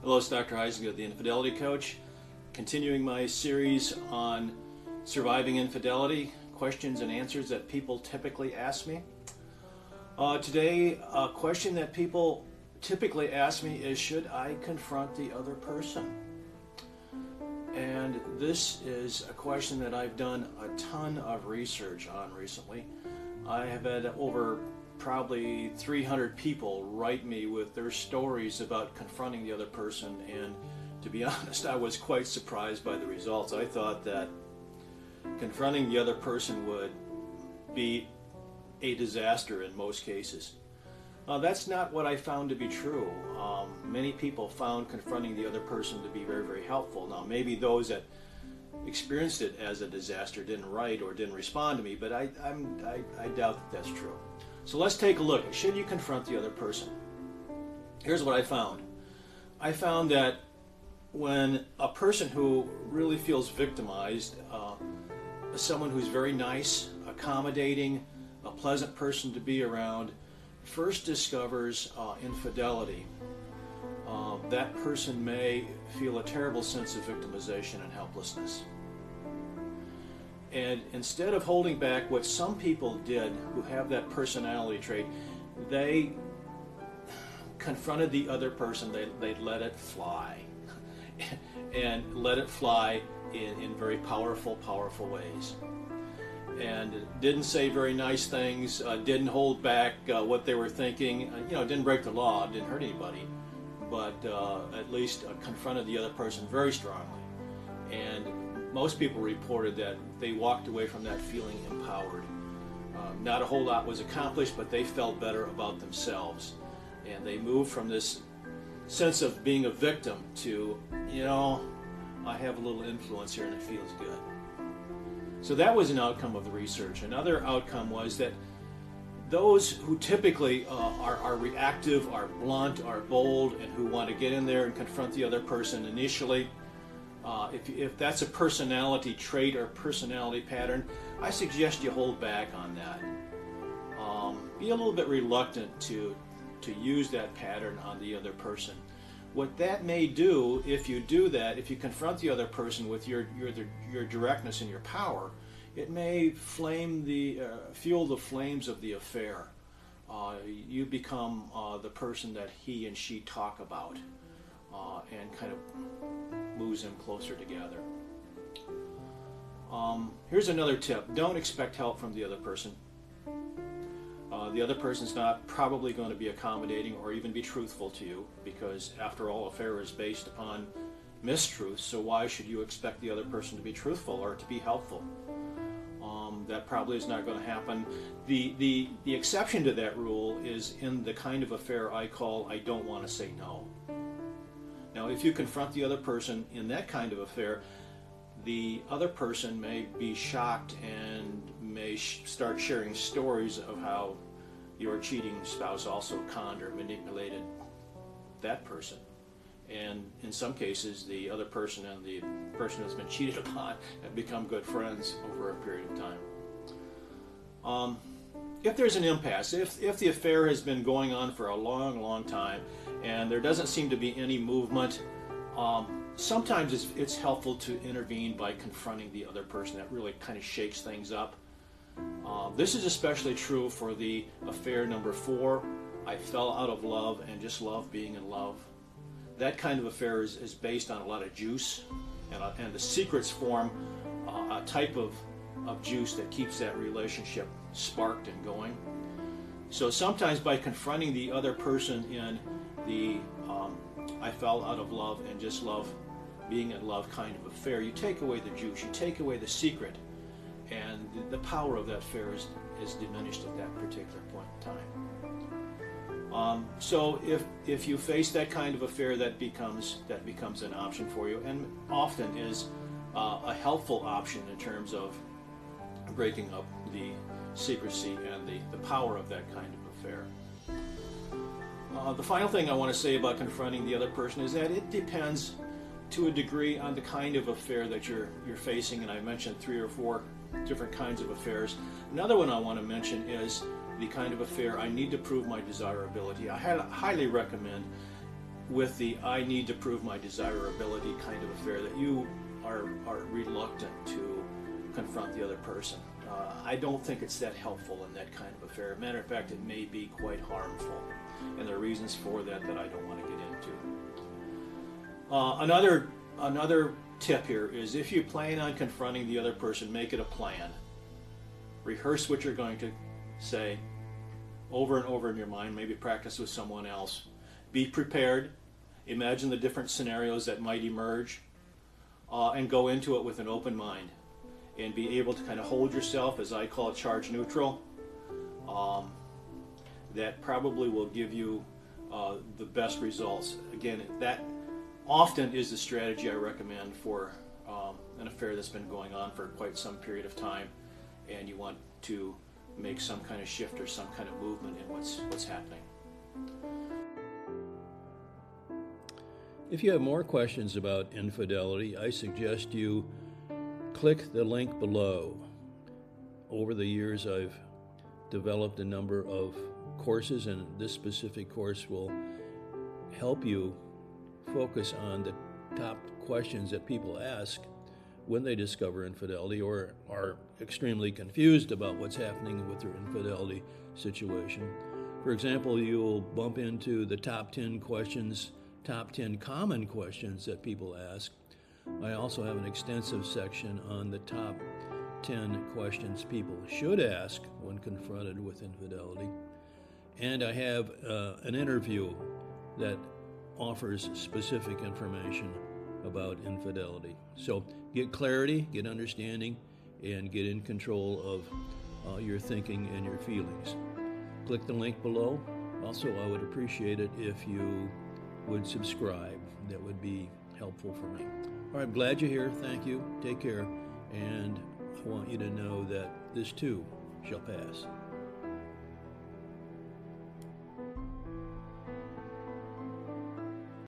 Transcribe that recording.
Hello, it's Dr. Huizenga, the Infidelity Coach, continuing my series on surviving infidelity, questions and answers that people typically ask me. Today, a question that people typically ask me is, should I confront the other person? And this is a question that I've done a ton of research on recently. I have had over probably 300 people write me with their stories about confronting the other person, and to be honest, I was quite surprised by the results. I thought that confronting the other person would be a disaster in most cases. That's not what I found to be true. Many people found confronting the other person to be very, very helpful. Now, maybe those that experienced it as a disaster didn't write or didn't respond to me, but I doubt that that's true. So let's take a look. Should you confront the other person? Here's what I found. I found that when a person who really feels victimized, someone who's very nice, accommodating, a pleasant person to be around, first discovers infidelity, that person may feel a terrible sense of victimization and helplessness. And instead of holding back, what some people did who have that personality trait, they confronted the other person. They let it fly and let it fly in very powerful ways. And didn't say very nice things, didn't hold back what they were thinking, didn't break the law, didn't hurt anybody, but at least confronted the other person very strongly. And most people reported that they walked away from that feeling empowered. Not a whole lot was accomplished, but they felt better about themselves. And they moved from this sense of being a victim to, I have a little influence here and it feels good. So that was an outcome of the research. Another outcome was that those who typically are reactive, are blunt, are bold, and who want to get in there and confront the other person initially, if that's a personality trait or personality pattern, I suggest you hold back on that. Be a little bit reluctant to use that pattern on the other person. What that may do, if you do that, if you confront the other person with your directness and your power, it may fuel the flames of the affair. You become the person that he and she talk about, and kind of moves them closer together. Here's another tip. Don't expect help from the other person. The other person's not probably going to be accommodating or even be truthful to you, because after all, affair is based upon mistruth, so why should you expect the other person to be truthful or to be helpful? That probably is not going to happen. The exception to that rule is in the kind of affair I call I don't want to say no. Now, if you confront the other person in that kind of affair, the other person may be shocked and may start sharing stories of how your cheating spouse also conned or manipulated that person. And in some cases, the other person and the person that's been cheated upon have become good friends over a period of time. If there's an impasse, if the affair has been going on for a long time and there doesn't seem to be any movement, sometimes it's helpful to intervene by confronting the other person. That really kind of shakes things up. This is especially true for the affair number 4. I fell out of love and just love being in love. That kind of affair is based on a lot of juice, and the secrets form a type of juice that keeps that relationship sparked and going. So sometimes by confronting the other person in the I fell out of love and just love being in love kind of affair, you take away the juice, you take away the secret, and the power of that affair is diminished at that particular point in time. So if you face that kind of affair, that becomes an option for you, and often is a helpful option in terms of breaking up the secrecy and the power of that kind of affair. The final thing I want to say about confronting the other person is that it depends to a degree on the kind of affair that you're facing, and I mentioned 3 or 4 different kinds of affairs. Another one I want to mention is the kind of affair I need to prove my desirability. I highly recommend with the I need to prove my desirability kind of affair, that you are reluctant to confront the other person. I don't think it's that helpful in that kind of affair. Matter of fact, it may be quite harmful, and there are reasons for that that I don't want to get into. Another tip here is, if you plan on confronting the other person, make it a plan. Rehearse what you're going to say over and over in your mind. Maybe practice with someone else. Be prepared. Imagine the different scenarios that might emerge, and go into it with an open mind, and be able to kind of hold yourself, as I call it, charge neutral. That probably will give you the best results. Again, that often is the strategy I recommend for an affair that's been going on for quite some period of time, and you want to make some kind of shift or some kind of movement in what's happening. If you have more questions about infidelity, I suggest you click the link below. Over the years, I've developed a number of courses, and this specific course will help you focus on the top questions that people ask when they discover infidelity or are extremely confused about what's happening with their infidelity situation. For example, you'll bump into the top 10 questions, top 10 common questions that people ask. I also have an extensive section on the top 10 questions people should ask when confronted with infidelity. And I have an interview that offers specific information about infidelity. So get clarity, get understanding, and get in control of your thinking and your feelings. Click the link below. Also, I would appreciate it if you would subscribe. That would be helpful for me. All right, I'm glad you're here. Thank you. Take care. And I want you to know that this too shall pass.